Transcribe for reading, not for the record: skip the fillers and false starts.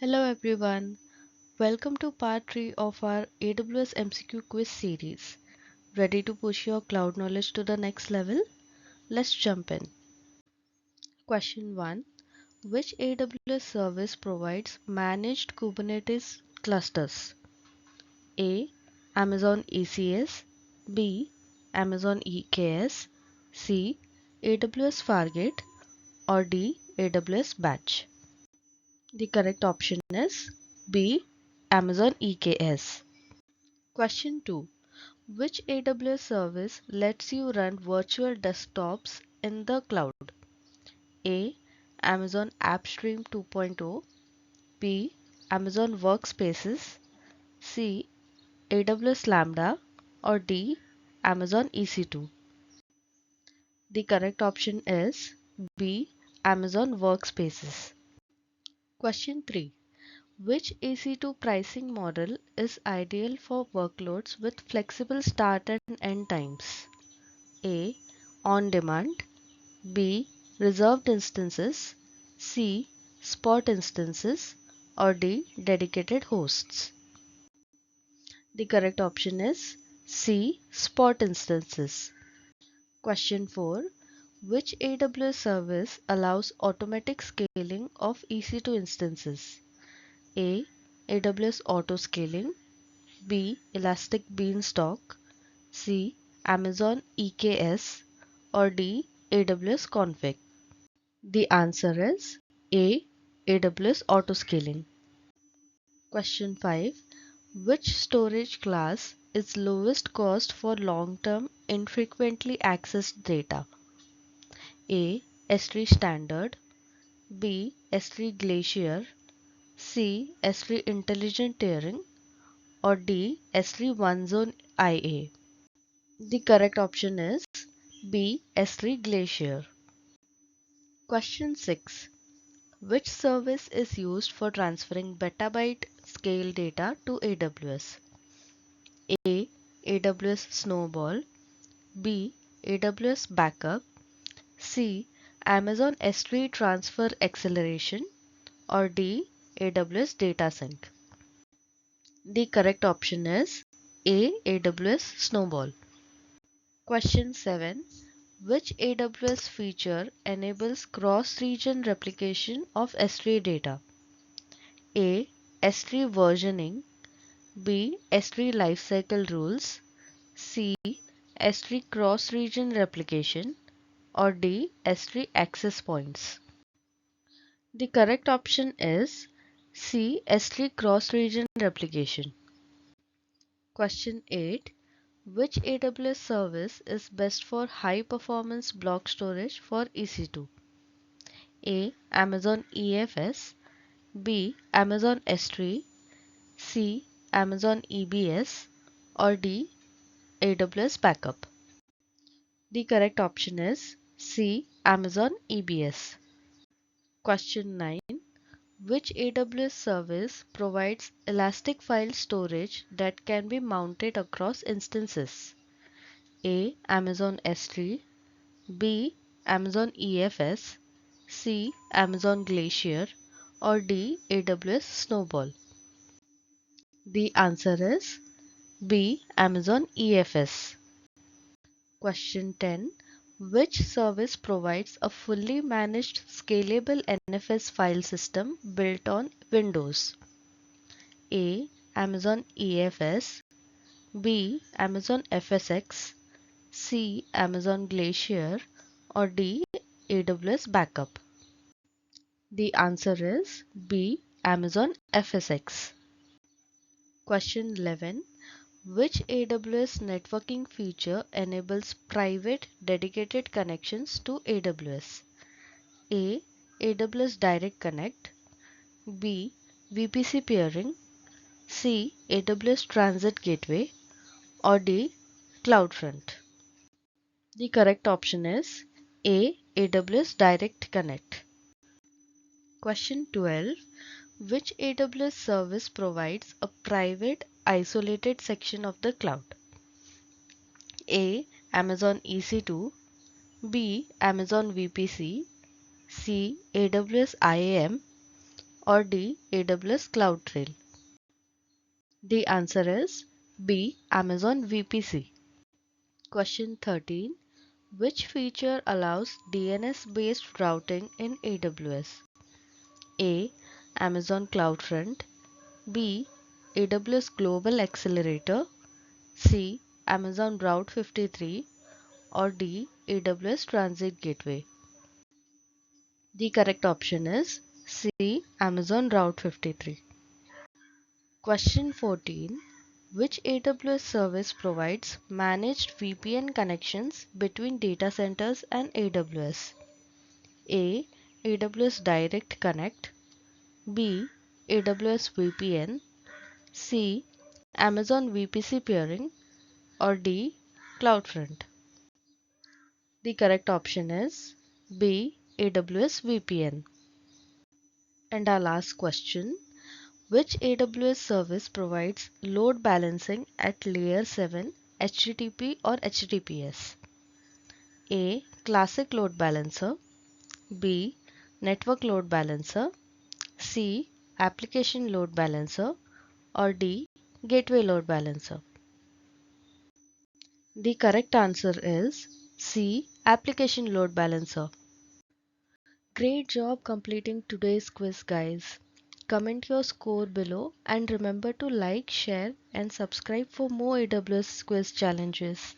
Hello everyone, welcome to part 3 of our AWS MCQ quiz series. Ready to push your cloud knowledge to the next level? Let's jump in. Question 1. Which AWS service provides managed Kubernetes clusters? A. Amazon ECS, B. Amazon EKS, C. AWS Fargate, or D. AWS Batch? The correct option is B. Amazon EKS. Question 2. Which AWS service lets you run virtual desktops in the cloud? A. Amazon AppStream 2.0, B. Amazon Workspaces, C. AWS Lambda, or D. Amazon EC2? The correct option is B. Amazon Workspaces. Question 3. Which EC2 pricing model is ideal for workloads with flexible start and end times? A. On demand, B. Reserved instances, C. Spot instances, or D. Dedicated hosts? The correct option is C. Spot instances. Question 4. Which AWS service allows automatic scaling of EC2 instances? A. AWS Autoscaling, B. Elastic Beanstalk, C. Amazon EKS, or D. AWS Config? The answer is A. AWS Autoscaling. Question 5. Which storage class is lowest cost for long-term infrequently accessed data? A. S3 Standard, B. S3 Glacier, C. S3 Intelligent Tiering, or D. S3 One Zone IA? The correct option is B. S3 Glacier. Question 6. Which service is used for transferring petabyte scale data to AWS? A. AWS Snowball, B. AWS Backup, C. Amazon S3 Transfer Acceleration, or D. AWS Data Sync? The correct option is A. AWS Snowball. Question 7. Which AWS feature enables cross-region replication of S3 data? A. S3 versioning, B. S3 lifecycle rules, C. S3 cross-region replication, or D. S3 access points? The correct option is C. S3 cross-region replication. Question 8. Which AWS service is best for high-performance block storage for EC2? A. Amazon EFS, B. Amazon S3, C. Amazon EBS, or D. AWS Backup? The correct option is C. Amazon EBS. Question 9. Which AWS service provides elastic file storage that can be mounted across instances? A. Amazon S3, B. Amazon EFS, C. Amazon Glacier, or D. AWS Snowball? The answer is B. Amazon EFS. Question 10. Which service provides a fully managed scalable NFS file system built on Windows? A. Amazon EFS, B. Amazon FSx, C. Amazon Glacier, or D. AWS Backup? The answer is B. Amazon FSx. Question 11. Which AWS networking feature enables private dedicated connections to AWS? A. AWS Direct Connect, B. VPC peering, C. AWS Transit Gateway, or D. CloudFront? The correct option is A. AWS Direct Connect. Question 12. Which AWS service provides a private isolated section of the cloud? A. Amazon EC2, B. Amazon VPC, C. AWS IAM, or D. AWS CloudTrail? The answer is B. Amazon VPC. Question 13. Which feature allows DNS-based routing in AWS? A. Amazon CloudFront. B. AWS Global Accelerator. C. Amazon Route 53 or D. AWS Transit Gateway. The correct option is C. Amazon Route 53. Question 14. Which AWS service provides managed VPN connections between data centers and AWS? A. AWS Direct Connect. B. AWS VPN. C. Amazon VPC peering or D. CloudFront. The correct option is B. AWS VPN. And our last question. Which AWS service provides load balancing at layer 7 HTTP or HTTPS? A. Classic Load Balancer. B. Network Load Balancer. C. Application Load Balancer or D. Gateway Load Balancer. The correct answer is C. Application Load Balancer. Great job completing today's quiz, guys. Comment your score below and remember to like, share and subscribe for more AWS quiz challenges.